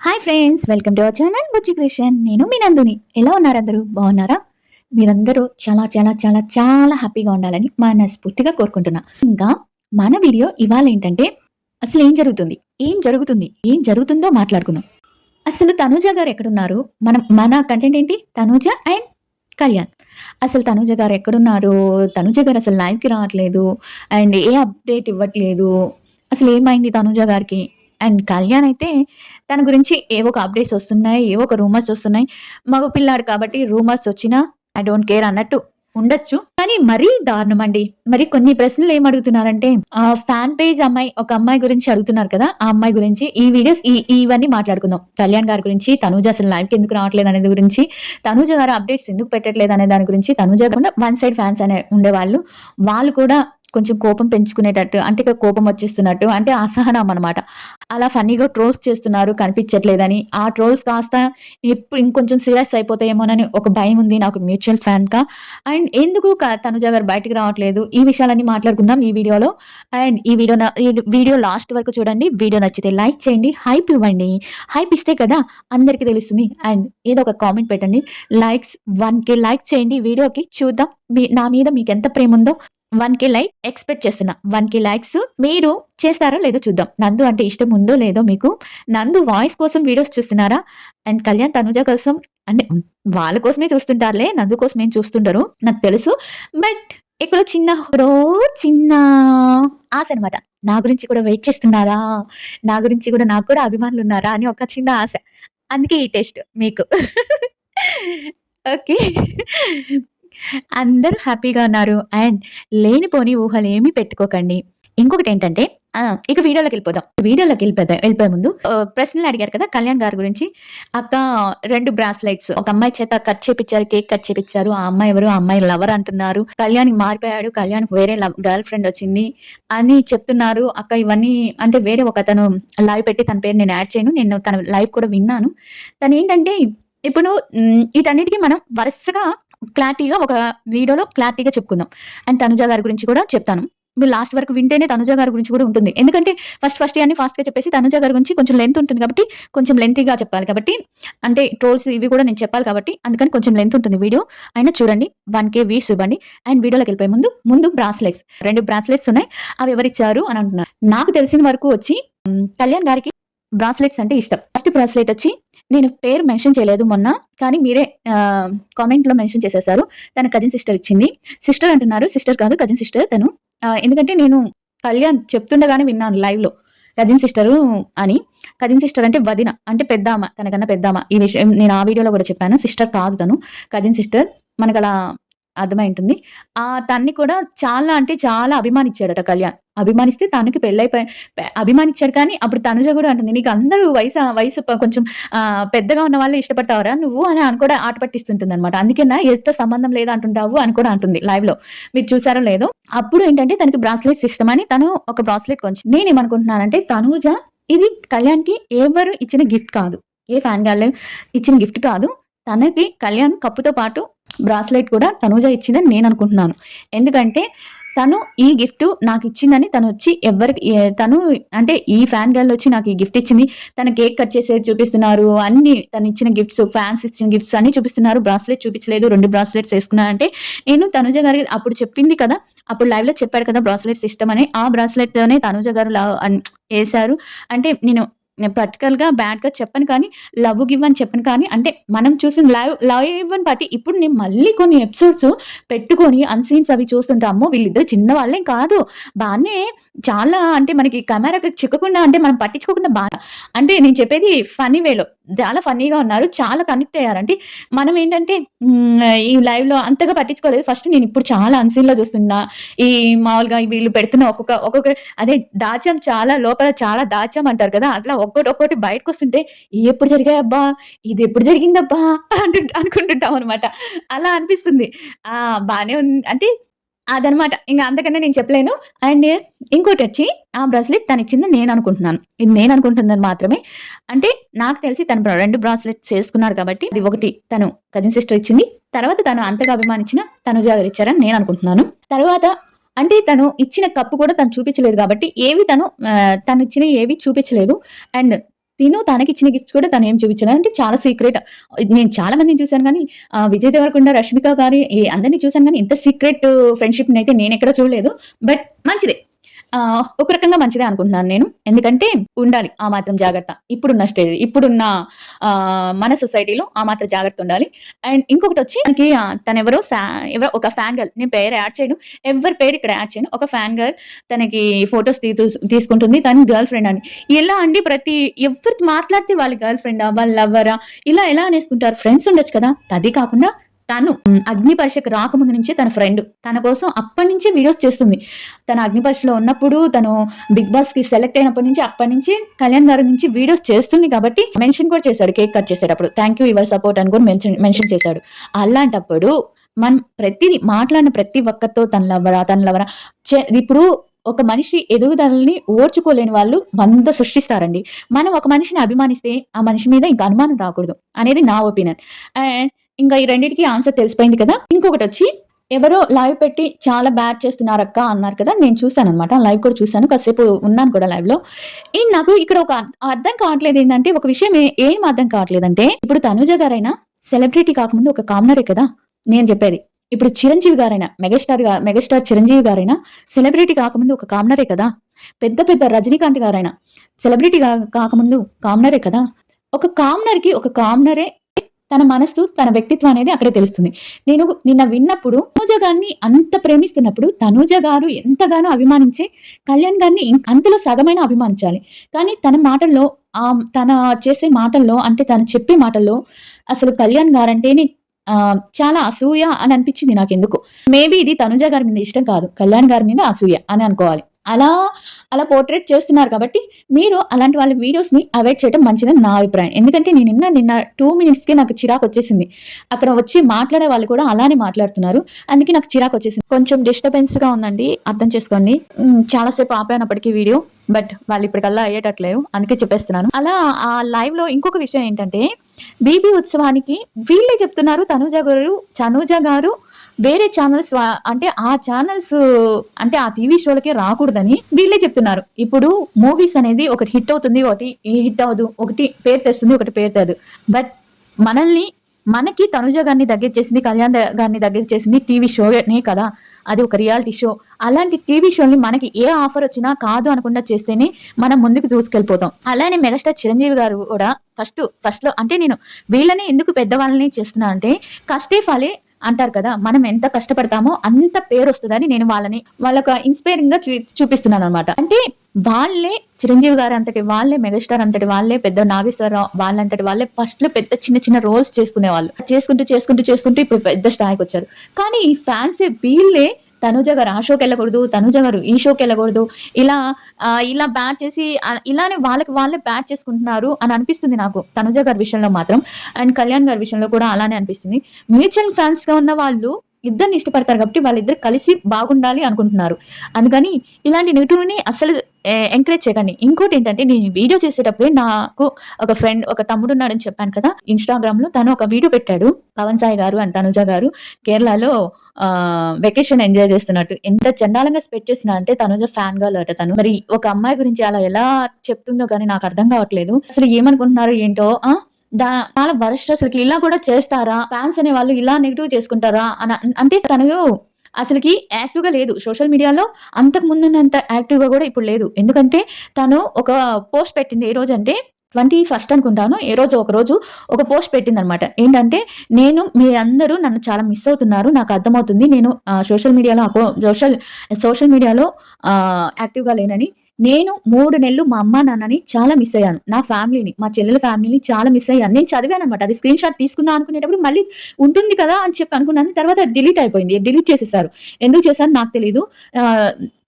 Hi friends, welcome to our channel Bujji Krishan. నేను మీ నందుని. ఎలా ఉన్నారు అందరూ? బాగున్నారా? మీరందరూ చాలా చాలా చాలా చాలా హ్యాపీగా ఉండాలని మనస్ఫూర్తిగా కోరుకుంటున్నా. ఇంకా మన వీడియో ఇవాళ ఏంటంటే అసలు ఏం జరుగుతుందో మాట్లాడుకుందాం. అసలు తనూజ గారు ఎక్కడున్నారు? మన కంటెంట్ ఏంటి? తనూజ అండ్ కళ్యాణ్. అసలు తనూజ గారు ఎక్కడున్నారు? తనూజ గారు అసలు లైవ్‌కి రావట్లేదు. అండ్ ఏ అప్డేట్ ఇవ్వట్లేదు. అసలు ఏమైంది తనూజ గారికి? అండ్ కళ్యాణ్ అయితే తన గురించి ఏవో ఒక అప్డేట్స్ వస్తున్నాయి. ఏవో ఒక రూమర్స్ వస్తున్నాయి. మగ పిల్లాడు కాబట్టి రూమర్స్ వచ్చినా ఐ డోంట్ కేర్ అన్నట్టు ఉండొచ్చు. కానీ మరీ దారుణమండి. మరి కొన్ని ప్రశ్నలు ఏమడుగుతున్నారంటే ఫ్యాన్ పేజ్ అమ్మాయి, ఒక అమ్మాయి గురించి అడుగుతున్నారు కదా! ఆ అమ్మాయి గురించి ఈ వీడియోస్ ఇవన్నీ మాట్లాడుకుందాం. కళ్యాణ్ గారి గురించి, తనూజ అసలు లైవ్‌కి ఎందుకు రావట్లేదు అనేది గురించి, తనూజ గారు అప్డేట్స్ ఎందుకు పెట్టట్లేదు అనే దాని గురించి, తనూజ కాకుండా వన్ సైడ్ ఫ్యాన్స్ అనే ఉండేవాళ్ళు. వాళ్ళు కూడా కొంచెం కోపం పెంచుకునేటట్టు, అంటే ఇక కోపం వచ్చేస్తున్నట్టు, అంటే అసహనం అనమాట. అలా ఫన్నీగా ట్రోల్స్ చేస్తున్నారు కనిపించట్లేదని. ఆ ట్రోల్స్ కాస్త ఇప్పుడు ఇంకొంచెం సీరియస్ అయిపోతాయేమోనని ఒక భయం ఉంది నాకు మ్యూచువల్ ఫ్యాన్‌గా. అండ్ ఎందుకు తనుజ గారు బయటికి రావట్లేదు, ఈ విషయాలన్నీ మాట్లాడుకుందాం ఈ వీడియోలో. అండ్ ఈ వీడియో లాస్ట్ వరకు చూడండి. వీడియో నచ్చితే లైక్ చేయండి, హైప్ ఇవ్వండి. హైప్ ఇస్తే కదా అందరికీ తెలుస్తుంది. అండ్ ఏదో ఒక కామెంట్ పెట్టండి. లైక్స్ 1K లైక్ చేయండి వీడియోకి. చూద్దాం నా మీద మీకెంత ప్రేముందో. 1K లైక్ ఎక్స్‌పెక్ట్ చేస్తున్నా. 1K లైక్స్ మీరు చేస్తారో లేదో చూద్దాం. నందు అంటే ఇష్టం ఉందో లేదో మీకు. నందు వాయిస్ కోసం వీడియోస్ చూస్తున్నారా? అండ్ కళ్యాణ్, తనుజ కోసం అంటే వాళ్ళ కోసమే చూస్తుంటారులే. నందు కోసం ఏం చూస్తుండరు నాకు తెలుసు. బట్ ఎక్కడో చిన్న ఆశ అనమాట. నా గురించి కూడా వెయిట్ చేస్తున్నారా? నా గురించి కూడా నాకు కూడా అభిమానులున్నారా అని ఒక చిన్న ఆశ. అందుకే ఈ టెస్ట్ మీకు. ఓకే. అందరూ హ్యాపీగా ఉన్నారు. అండ్ లేనిపోని ఊహలేమి పెట్టుకోకండి. ఇంకొకటేంటంటే ఇక వెళ్ళిపోయే ముందు ప్రశ్నలు అడిగారు కదా కళ్యాణ్ గారి గురించి. అక్క 2 బ్రాస్లెట్స్ ఒక అమ్మాయి చేత కట్ చేపిచ్చారు. కేక్ కట్ చేపిచ్చారు. ఆ అమ్మాయి ఎవరు? ఆ అమ్మాయి లవర్ అంటున్నారు. కళ్యాణ్‌కి మారిపోయాడు. కళ్యాణ్‌కి వేరే గర్ల్ ఫ్రెండ్ వచ్చింది అని చెప్తున్నారు. అక్క ఇవన్నీ అంటే వేరే ఒకతను లైవ్ పెట్టి, తన పేరు నేను యాడ్ చేయను. నేను తన లైవ్ కూడా విన్నాను. తనేంటంటే ఇప్పుడు వీటన్నిటికి మనం వరుసగా క్లారిటీగా ఒక వీడియోలో క్లారిటీగా చెప్పుకుందాం. అండ్ తనుజ గారి గురించి కూడా చెప్తాను. మీరు లాస్ట్ వరకు వింటేనే తనుజ గారి గురించి కూడా ఉంటుంది. ఎందుకంటే ఫస్ట్ అన్ని ఫాస్ట్‌గా చెప్పేసి తనుజ గారి గురించి కొంచెం లెంత్ ఉంటుంది కాబట్టి, కొంచెం లెంతీగా చెప్పాలి కాబట్టి, అంటే ట్రోల్స్ ఇవి కూడా నేను చెప్పాలి కాబట్టి, అందుకని కొంచెం లెంత్ ఉంటుంది వీడియో. అయినా చూడండి. 1K వ్యూస్ ఇవ్వండి. అండ్ వీడియోలోకెళ్ళిపోయే ముందు బ్రాస్లెట్స్ 2 బ్రాస్లెట్స్ ఉన్నాయి. అవి ఎవరిచ్చారు అని అంటున్నారు. నాకు తెలిసిన వరకు వచ్చి కళ్యాణ్ గారికి బ్రాస్లెట్స్ అంటే ఇష్టం. ఫస్ట్ బ్రాస్లెట్ వచ్చి నేను పేరు మెన్షన్ చేయలేదు మొన్న. కానీ మీరే కామెంట్‌లో మెన్షన్ చేసేసారు. తన కజిన్ సిస్టర్ ఇచ్చింది. సిస్టర్ అంటున్నారు. సిస్టర్ కాదు, కజిన్ సిస్టర్ తను. ఎందుకంటే నేను కళ్యాణ్ చెప్తుండగానే విన్నాను లైవ్‌లో. కజిన్ సిస్టరు అని. కజిన్ సిస్టర్ అంటే వదిన. అంటే పెద్దామ. తనకన్నా పెద్దామ. ఈ విషయం నేను ఆ వీడియోలో కూడా చెప్పాను. సిస్టర్ కాదు తను. Cousin sister. మనకలా అర్థమై ఉంటుంది. తన్ని కూడా చాలా అంటే చాలా అభిమానిచ్చాడట కళ్యాణ్. అభిమానిస్తే తనకి అభిమానిచ్చాడు. కానీ అప్పుడు తనుజ కూడా అంటుంది, "నీకు అందరూ వయసు కొంచెం పెద్దగా ఉన్న వాళ్ళే ఇష్టపడతావురా నువ్వు" అని కూడా ఆట పట్టిస్తుంటుందనమాట. అందుకేనా ఏజ్‌తో సంబంధం లేదు అంటుంటావు అని కూడా అంటుంది లైవ్‌లో. మీరు చూసారో లేదో. అప్పుడు ఏంటంటే తనకి బ్రాస్లెట్స్ ఇష్టమని తను ఒక బ్రాస్లెట్ కొంచెం నేనేమనుకుంటున్నానంటే తనూజ ఇది కళ్యాణ్‌కి ఎవరు ఇచ్చిన గిఫ్ట్ కాదు. ఏ ఫ్యాన్ గర్ల్ ఇచ్చిన గిఫ్ట్ కాదు. తనకి కళ్యాణ్ కప్పుతో పాటు బ్రాస్లెట్ కూడా తనూజ ఇచ్చిందని నేను అనుకుంటున్నాను. ఎందుకంటే తను ఈ గిఫ్ట్ నాకిచ్చిందని తను అంటే ఈ ఫ్యాన్ గర్ల్ వచ్చి నాకు ఈ గిఫ్ట్ ఇచ్చింది. తను కేక్ కట్ చేసేది చూపిస్తున్నారు. అన్ని తను ఇచ్చిన గిఫ్ట్స్, ఫ్యాన్స్ ఇచ్చిన గిఫ్ట్స్ అన్ని చూపిస్తున్నారు. బ్రాస్లెట్ చూపించలేదు. 2 బ్రాస్లెట్స్ ఏసుకున్నానంటే నేను తనుజ గారికి అప్పుడు చెప్పింది కదా! అప్పుడు లైవ్‌లో చెప్పాడు కదా బ్రాస్లెట్స్ ఇష్టమని. ఆ బ్రాస్లెట్‌తోనే తనుజ గారు ఏసారు. అంటే నేను ప్రాక్టికల్‌గా బ్యాడ్‌గా చెప్పను కానీ, లవ్ గివ్ అని చెప్పను కానీ, అంటే మనం చూసిన లైవ్‌ని బట్టి ఇప్పుడు నేను మళ్ళీ కొన్ని ఎపిసోడ్స్ పెట్టుకొని అన్‌సీన్స్ అవి చూస్తుంటే, అమ్మో! వీళ్ళిద్దరు చిన్న వాళ్ళేం కాదు. బానే చాలా అంటే మనకి కెమెరాకి చిక్కకుండా అంటే మనం పట్టించుకోకుండా అంటే నేను చెప్పేది ఫన్నీ వేలో చాలా ఫన్నీగా ఉన్నారు. చాలా కనెక్ట్ అయ్యారు. అంటే మనం ఏంటంటే ఈ లైవ్‌లో అంతగా పట్టించుకోలేదు. ఫస్ట్ నేను ఇప్పుడు చాలా అన్‌సీన్‌లో చూస్తున్నా. ఈ మామూలుగా వీళ్ళు పెడుతున్న ఒక్కొక్క అదే దాచాం చాలా లోపల చాలా దాచాం అంటారు కదా! అట్లా ఒక్కోటి బయటకొస్తుంటే ఎప్పుడు జరిగాయబ్బా! ఇది ఎప్పుడు జరిగిందబ్బా! అనుకుంటుంటాం అనమాట. అలా అనిపిస్తుంది. బానే అంటే అదనమాట. ఇంక అంతకన్నా నేను చెప్పలేను. అండ్ ఇంకోటొచ్చి ఆ బ్రాస్లెట్ తనిచ్చిందని నేననుకుంటున్నాను. ఇది నేననుకుంటున్నది మాత్రమే. అంటే నాకు తెలిసి తను 2 బ్రాస్లెట్స్ చేసుకున్నాడు కాబట్టి, అది ఒకటి తను కజిన్ సిస్టర్ ఇచ్చింది. తర్వాత తను అంతగా అభిమానించిన తనుజ గారిచ్చారని నేననుకుంటున్నాను. తర్వాత అంటే తను ఇచ్చిన కప్పు కూడా తను చూపించలేదు కాబట్టి, తను ఇచ్చినవి ఏవి చూపించలేదు. అండ్ తనకిచ్చిన గిఫ్ట్స్ కూడా తనేం చూపించలేదు. అంటే చాలా సీక్రెట్. నేను చాలా మందిని చూసాను గానీ విజయ్ దేవరకొండ, రష్మిక గారి అందరిని చూసాను గానీ ఇంత సీక్రెట్ ఫ్రెండ్‌షిప్‌నయితే నేనెక్కడ చూడలేదు. బట్ మంచిదే. ఒక రకంగా మంచిదే అనుకుంటున్నాను నేను. ఎందుకంటే ఉండాలి ఆ మాత్రం జాగ్రత్త. ఇప్పుడున్న మన సొసైటీలో ఆ మాత్రం జాగ్రత్త ఉండాలి. అండ్ ఇంకొకటొచ్చి మనకి తనెవరో ఎవరో ఒక ఫ్యాన్ గర్ల్, నేను పేరు యాడ్ చేయను. ఎవ్వరి పేరు ఇక్కడ యాడ్ చేయను. ఒక ఫ్యాన్ గర్ల్ తనకి ఫోటోస్ తీసుకుంటుంది. తను గర్ల్ ఫ్రెండ్ అని. ఎలా అండి ఎవరు మాట్లాడితే వాళ్ళ గర్ల్ ఫ్రెండా? వాళ్ళ లవ్వరా? ఇలా ఎలా అనేసుకుంటారు? ఫ్రెండ్స్ ఉండొచ్చు కదా! అది కాకుండా తను అగ్ని పరీక్షకు రాకముందు నుంచే తన ఫ్రెండ్. తన కోసం అప్పటినుంచే వీడియోస్ చేస్తుంది. తను అగ్ని పరీక్షలో ఉన్నప్పుడు, తను బిగ్ బాస్‌కి సెలెక్ట్ అయినప్పటి నుంచి అప్పటినుంచి కళ్యాణ్ గారి నుంచి వీడియోస్ చేస్తుంది కాబట్టి మెన్షన్ కూడా చేశాడు కేక్ కట్ చేసేటప్పుడు. థాంక్ యూ యువర్ సపోర్ట్ అని కూడా మెన్షన్ చేశాడు. అలాంటప్పుడు మనం మాట్లాడిన ప్రతి ఒక్కరితో తను లవ్వరా ఇప్పుడు ఒక మనిషి ఎదుగుదలని ఓర్చుకోలేని వాళ్ళు 100 సృష్టిస్తారండి. మనం ఒక మనిషిని అభిమానిస్తే ఆ మనిషి మీద ఇంక అనుమానం రాకూడదు అనేది నా ఒపీనియన్. అండ్ ఇంకా ఈ రెండిటికి ఆన్సర్ తెలిసిపోయింది కదా! ఇంకొకటొచ్చి ఎవరో లైవ్ పెట్టి చాలా బ్యాడ్ చేస్తున్నారక్క అన్నారు కదా! నేను చూసాననమాట. లైవ్ కూడా చూసాను. కాసేపు ఉన్నాను కూడా లైవ్‌లో. నాకు ఇక్కడ ఒక అర్థం కావట్లేదు ఏందంటే, ఒక విషయం ఏం అర్థం కావట్లేదంటే, ఇప్పుడు తనూజ గారైనా సెలబ్రిటీ కాకముందు ఒక కామనరే కదా! నేను చెప్పేది. ఇప్పుడు చిరంజీవి గారైనా మెగాస్టార్ చిరంజీవి గారైనా సెలబ్రిటీ కాకముందు ఒక కామనరే కదా! పెద్ద పెద్ద రజనీకాంత్ గారైనా సెలబ్రిటీ కాకముందు కామనరే కదా! ఒక కామనరే తన మనస్సు, తన వ్యక్తిత్వం అనేది అక్కడే తెలుస్తుంది. నేను నిన్న విన్నప్పుడు తనూజ గారిని అంత ప్రేమిస్తున్నప్పుడు, తనూజ గారు ఎంతగానో అభిమానించే కళ్యాణ్ గారిని అంతలో సగమైన అభిమానించాలి. కానీ తన మాటల్లో తన చేసే మాటల్లో అంటే తను చెప్పే మాటల్లో అసలు కళ్యాణ్ గారంటేనే చాలా అసూయ అని అనిపించింది నాకెందుకో. మేబీ ఇది తనూజ గారి మీద ఇష్టం కాదు. కళ్యాణ్ గారి మీద అసూయ అని అనుకోవాలి. అలా పోర్ట్రేట్ చేస్తున్నారు కాబట్టి మీరు అలాంటి వాళ్ళ వీడియోస్‌ని అవాయిడ్ చేయడం మంచిదని నా అభిప్రాయం. ఎందుకంటే నిన్న 2 మినిట్స్‌కే నాకు చిరాకొచ్చేసింది. అక్కడ వచ్చి మాట్లాడే వాళ్ళు కూడా అలానే మాట్లాడుతున్నారు. అందుకే నాకు చిరాకొచ్చేసింది. కొంచెం డిస్టర్బెన్స్‌గా ఉందండి. అర్థం చేసుకోండి. చాలా సేపు ఆపానప్పటికి వీడియో. బట్ వాళ్ళు ఇప్పటికల్లా అయ్యేటట్లేరు. అందుకే చెప్పేస్తున్నాను. అలా ఆ లైవ్‌లో ఇంకొక విషయం ఏంటంటే, బీబీ ఉత్సవానికి వీళ్ళే చెప్తున్నారు తనూజ గారు వేరే ఛానల్స్ అంటే ఆ ఛానల్స్ అంటే ఆ టీవీ షోలకే రాకూడదని వీళ్ళే చెప్తున్నారు. ఇప్పుడు మూవీస్ అనేది ఒకటి హిట్ అవుతుంది, ఒకటి హిట్ అవ్వదు. ఒకటి పేరు తెస్తుంది, ఒకటి పేరు తెదు. బట్ మనకి తనుజ గారిని దగ్గర చేసింది, కళ్యాణ్ గారిని దగ్గర చేసింది టీవీ షోనే కదా! అది ఒక రియాలిటీ షో. అలాంటి టీవీ షోని మనకి ఏ ఆఫర్ వచ్చినా కాదు అనకుండా చేస్తేనే మనం ముందుకు దూసుకెళ్ళిపోతాం. అలానే మెగాస్టార్ చిరంజీవి గారు కూడా ఫస్ట్‌లో అంటే నేను వీళ్ళని ఎందుకు పెద్దవాళ్ళని చేస్తున్నా అంటే కష్టే ఫలే అంటారు కదా! మనం ఎంత కష్టపడతామో అంత పేరొస్తదని నేను వాళ్ళొక ఇన్‌స్పైరింగ్‌గా చూపిస్తున్నాననమాట. అంటే వాళ్ళే చిరంజీవి గారు అంతటి వాళ్ళే, మెగాస్టార్ అంతటి వాళ్ళే, పెద్ద నాగేశ్వరరావు వాళ్ళంతటి వాళ్ళే ఫస్ట్‌లో పెద్ద చిన్న చిన్న రోల్స్ చేసుకునేవాళ్ళు. చేసుకుంటూ ఇప్పుడు పెద్ద స్థాయికొచ్చారు. కానీ ఈ ఫ్యాన్సే వీళ్ళే తనూజ గారు ఆ షోకెళ్ళకూడదు, తనూజ గారు ఈ షోకెళ్ళకూడదు. ఇలా ఇలా బ్యాడ్ చేసి ఇలానే వాళ్ళకి వాళ్ళే బ్యాడ్ చేసుకుంటున్నారు అని అనిపిస్తుంది నాకు. తనూజ గారి విషయంలో మాత్రం. అండ్ కళ్యాణ్ గారి విషయంలో కూడా అలానే అనిపిస్తుంది. మ్యూచువల్ ఫ్యాన్స్‌గా ఉన్న వాళ్ళు ఇద్దరిని ఇష్టపడతారు కాబట్టి వాళ్ళిద్దరు కలిసి బాగుండాలి అనుకుంటున్నారు. అందుకని ఇలాంటి నెగెటివ్‌ని అస్సలు ఎంకరేజ్ చేయకండి. ఇంకోటేంటంటే నేను వీడియో చేసేటప్పుడే నాకు ఒక తమ్ముడున్నాడని చెప్పాను కదా! ఇన్‌స్టాగ్రామ్‌లో తను ఒక వీడియో పెట్టాడు. పవన్ సాయి గారు అండ్ తనుజ గారు కేరళలో వెకేషన్ ఎంజాయ్ చేస్తున్నట్టు. ఎంత చండాలంగా స్పెక్ట్ చేసినా తనుజ ఫ్యాన్ గర్ల్ అట తను. మరి ఒక అమ్మాయి గురించి అలా ఎలా చెప్తుందో గాని నాకు అర్థం కావట్లేదు. అసలు ఏమనుకుంటున్నారో ఏంటో చాలా వరస్ట్ అసలకి ఇలా కూడా చేస్తారా? ఫ్యాన్స్ అనేవాళ్ళు ఇలా నెగెటివ్ చేసుకుంటారా? అంటే తను అసలకి యాక్టివ్‌గా లేదు. సోషల్ మీడియాలో అంతకు ముందున్నంత యాక్టివ్‌గా కూడా ఇప్పుడు లేదు. ఎందుకంటే తను ఒక పోస్ట్ పెట్టింది. ఏ రోజంటే 21 అనుకుంటాను. ఒకరోజు ఒక పోస్ట్ పెట్టిందనమాట. ఏంటంటే మీరందరూ నన్ను చాలా మిస్ అవుతున్నారు. నాకు అర్థమవుతుంది. నేను సోషల్ మీడియాలో యాక్టివ్‌గా లేనని. నేను 3 నెలలు మా అమ్మా, నాన్నని చాలా మిస్ అయ్యాను. నా ఫ్యామిలీని, మా చెల్లెల ఫ్యామిలీని చాలా మిస్ అయ్యాను. నేను చదివాననమాట. అది స్క్రీన్ షాట్ తీసుకుందాం అనుకునేటప్పుడు మళ్ళీ ఉంటుంది కదా అని చెప్పి అనుకున్నాను. తర్వాత డిలీట్ అయిపోయింది. డిలీట్ చేసేసారు. ఎందుకు చేశారో నాకు తెలీదు.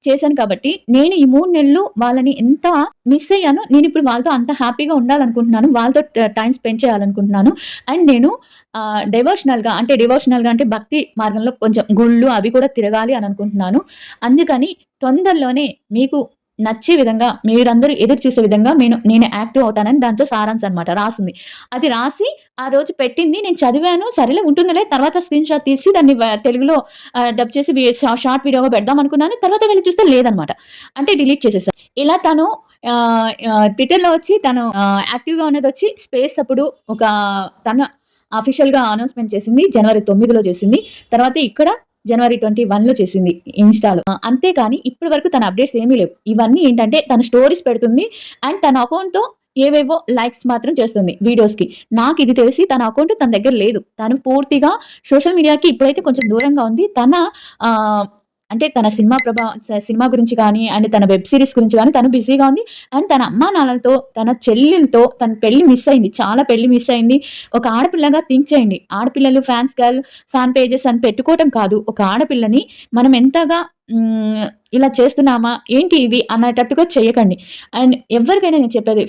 చేశాను కాబట్టి నేను ఈ 3 నెలలు వాళ్ళని ఎంత మిస్ అయ్యానో నేనిప్పుడు వాళ్ళతో అంత హ్యాపీగా ఉండాలనుకుంటున్నాను. వాళ్ళతో టైమ్ స్పెండ్ చేయాలనుకుంటున్నాను. అండ్ నేను డివోషనల్‌గా అంటే భక్తి మార్గంలో కొంచెం గుళ్ళు అవి కూడా తిరగాలి అని అనుకుంటున్నాను. అందుకని తొందరలోనే మీకు నచ్చే విధంగా మీరందరూ ఎదురు చూసే విధంగా నేను యాక్టివ్ అవుతానని దాంట్లో సారాంశం అనమాట రాసింది. అది రాసి ఆ రోజు పెట్టింది. నేను చదివాను. సరేలే ఉంటుందిలే తర్వాత స్క్రీన్ షాట్ తీసి దాన్ని తెలుగులో డబ్ చేసి షార్ట్ వీడియోగా పెడదాం అనుకున్నాను. తర్వాత వెళ్లి చూస్తే లేదనమాట. అంటే డిలీట్ చేసేసా. ఇలా తను ట్విట్టర్‌లో వచ్చి తను యాక్టివ్‌గా ఉన్నదొచ్చి స్పేస్ అప్పుడు ఒక తన అఫీషియల్‌గా అనౌన్స్‌మెంట్ చేసింది. జనవరి 9లో చేసింది. తర్వాత ఇక్కడ జనవరి 21లో చేసింది ఇన్‌స్టాలో. అంతేకాని ఇప్పటి వరకు తన అప్‌డేట్స్ ఏమీ లేవు. ఇవన్నీ ఏంటంటే తన స్టోరీస్ పెడుతుంది. అండ్ తన అకౌంట్‌తో ఏవేవో లైక్స్ మాత్రం చేస్తుంది వీడియోస్‌కి. నాకిది తెలిసి తన అకౌంట్ తన దగ్గర లేదు. తను పూర్తిగా సోషల్ మీడియాకి ఇప్పుడైతే కొంచెం దూరంగా ఉంది. తన ఆహ్, అంటే తన సినిమా గురించి కానీ, అండ్ తన వెబ్ సీరీస్ గురించి గానీ తను బిజీగా ఉంది. అండ్ తన అమ్మానాన్నలతో, తన చెల్లెలతో తన పెళ్లి మిస్ అయింది. చాలా పెళ్లి మిస్ అయింది. ఒక ఆడపిల్లగా థింక్ చేయండి. ఆడపిల్లలు ఫ్యాన్ పేజెస్ అని పెట్టుకోవటం కాదు. ఒక ఆడపిల్లని మనం ఎంతగా ఇలా చేస్తున్నామా? ఏంటి ఇది? అన్నటట్టుగా చేయకండి. అండ్ ఎవ్వరికైనా నేను చెప్పేది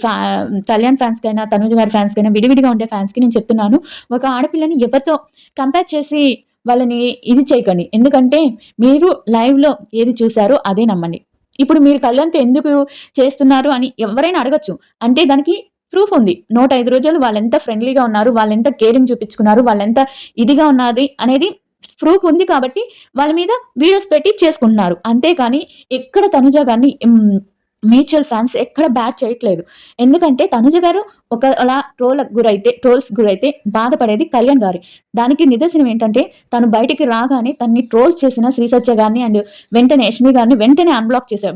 కళ్యాణ్ ఫ్యాన్స్‌కైనా, తనూజ గారి ఫ్యాన్స్‌కైనా, విడివిడిగా ఉండే ఫ్యాన్స్‌కి నేను చెప్తున్నాను. ఒక ఆడపిల్లని ఎవరితో కంపేర్ చేసి వాళ్ళని ఇది చేయకండి. ఎందుకంటే మీరు లైవ్‌లో ఏది చూసారో అదే నమ్మండి. ఇప్పుడు మీరు కళ్యాణ్‌తో ఎందుకు చేస్తున్నారు అని ఎవరైనా అడగొచ్చు. అంటే దానికి ప్రూఫ్ ఉంది. 105 రోజులు వాళ్ళెంత ఫ్రెండ్లీగా ఉన్నారు, వాళ్ళెంత కేరింగ్ చూపించుకున్నారు, వాళ్ళెంత ఇదిగా ఉన్నది అనేది ప్రూఫ్ ఉంది కాబట్టి వాళ్ళ మీద వీడియోస్ పెట్టి చేసుకుంటున్నారు. అంతేకాని ఎక్కడ తనుజ గారిని మ్యూచువల్ ఫాన్స్ ఎక్కడ బ్యాడ్ చేయట్లేదు. ఎందుకంటే తనుజ గారు అలా ట్రోల్స్ గురైతే బాధపడేది కళ్యాణ్ గారే. దానికి నిదర్శనం ఏంటంటే తను బయటికి రాగానే తనని ట్రోల్స్ చేసిన శ్రీ సత్య గారిని అండ్ వెంటనే యష్మి గారిని వెంటనే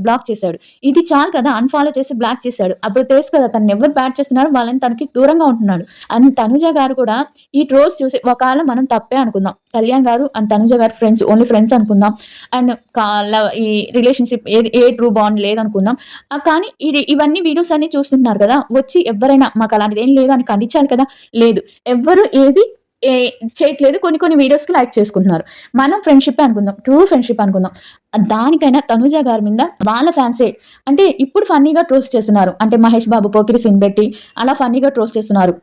బ్లాక్ చేశాడు. ఇది చాలు కదా! అన్‌ఫాలో చేసి బ్లాక్ చేశాడు. అప్పుడు తెలుసు కదా తనని ఎవరు బ్యాడ్ చేస్తున్నారో వాళ్ళని తనకి దూరంగా ఉంటున్నాడు. అండ్ తనుజ గారు కూడా ఈ ట్రోల్స్ చూసి ఒకవేళ మనం తప్పే అనుకుందాం. కళ్యాణ్ గారు అండ్ తనుజ గారు ఓన్లీ ఫ్రెండ్స్ అనుకుందాం. అండ్ ఈ రిలేషన్‌షిప్ ఏ ట్రూ బాండ్ లేదనుకుందాం. కానీ ఇవన్నీ వీడియోస్ అన్నీ చూస్తుంటున్నారు కదా! వచ్చి ఎవ్వరైనా మాకలాంటిదేం లేదు అని ఖండించాలి కదా! లేదు. ఎవ్వరు ఏది ఏ చేయట్లేదు. కొన్ని కొన్ని వీడియోస్‌కి లైక్ చేసుకుంటున్నారు. మనం ఫ్రెండ్‌షిప్పే అనుకుందాం. ట్రూ ఫ్రెండ్‌షిప్ అనుకుందాం. దానికైనా తనుజ గారి మీద వాళ్ళ ఫ్యాన్సే అంటే ఇప్పుడు ఫన్నీగా ట్రోల్స్ చేస్తున్నారు. అంటే మహేష్ బాబు పోకిరి సీన్ పెట్టి అలా ఫన్నీగా ట్రోల్స్ చేస్తున్నారు.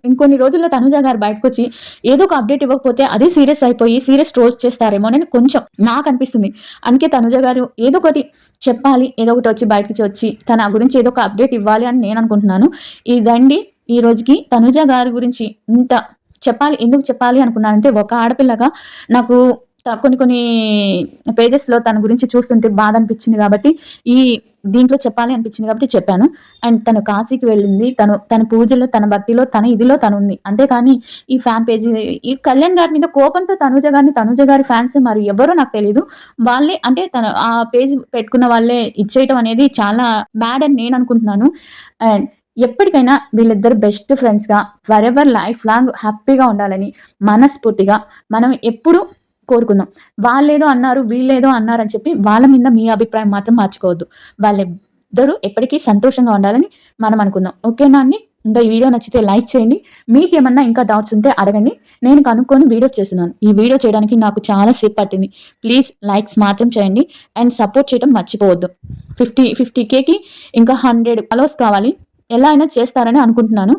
ఇంకొన్ని రోజుల్లో తనుజ గారు బయటకొచ్చి ఏదో ఒక అప్డేట్ ఇవ్వకపోతే అదే సీరియస్ అయిపోయి సీరియస్ ట్రోల్స్ చేస్తారేమోనని కొంచెం నాకనిపిస్తుంది. అందుకే తనుజ గారు ఏదో ఒకటి చెప్పాలి. ఏదో ఒకటి వచ్చి బయటికి వచ్చి తన గురించి ఏదో ఒక అప్డేట్ ఇవ్వాలి అని నేను అనుకుంటున్నాను. ఇదండి ఈ రోజుకి తనుజ గారి గురించి ఇంత చెప్పాలి. ఎందుకు చెప్పాలి అనుకున్నానంటే ఒక ఆడపిల్లగా నాకు కొన్ని కొన్ని పేజెస్‌లో తన గురించి చూస్తుంటే బాధ అనిపించింది కాబట్టి ఈ దీంట్లో చెప్పాలి అనిపించింది కాబట్టి చెప్పాను. అండ్ తను కాశీకి వెళ్ళింది. తన పూజలో, తన భక్తిలో, తన ఇదిలో తనుంది. అంతేకాని ఈ ఫ్యాన్ పేజీ ఈ కళ్యాణ్ గారి మీద కోపంతో తనుజ గారి ఫ్యాన్స్ మరి ఎవరో నాకు తెలీదు. వాళ్ళే అంటే ఆ పేజ్ పెట్టుకున్న వాళ్ళే ఇచ్చేయటం అనేది చాలా బ్యాడ్ అని నేను అనుకుంటున్నాను. అండ్ ఎప్పటికైనా వీళ్ళిద్దరు బెస్ట్ ఫ్రెండ్స్‌గా ఫరెవర్ లైఫ్ లాంగ్ హ్యాపీగా ఉండాలని మనస్ఫూర్తిగా మనం ఎప్పుడు కోరుకుందాం. వాళ్ళేదో అన్నారు, వీళ్ళేదో అన్నారని చెప్పి వాళ్ళ మీద మీ అభిప్రాయం మాత్రం మార్చుకోవద్దు. వాళ్ళిద్దరూ ఎప్పటికీ సంతోషంగా ఉండాలని మనం అనుకుందాం. ఓకేనా అండి? ఇంకా ఈ వీడియో నచ్చితే లైక్ చేయండి. మీకేమన్నా ఇంకా డౌట్స్ ఉంటే అడగండి. నేను కనుక్కొని వీడియోస్ చేస్తున్నాను. ఈ వీడియో చేయడానికి నాకు చాలా సేపు పట్టింది. ప్లీజ్ లైక్స్ మాత్రం చేయండి. అండ్ సపోర్ట్ చేయడం మర్చిపోవద్దు. 50Kకి ఇంకా 100 ఫాలోవర్స్ కావాలి. ఎలా అయినా చేస్తారని అనుకుంటున్నాను.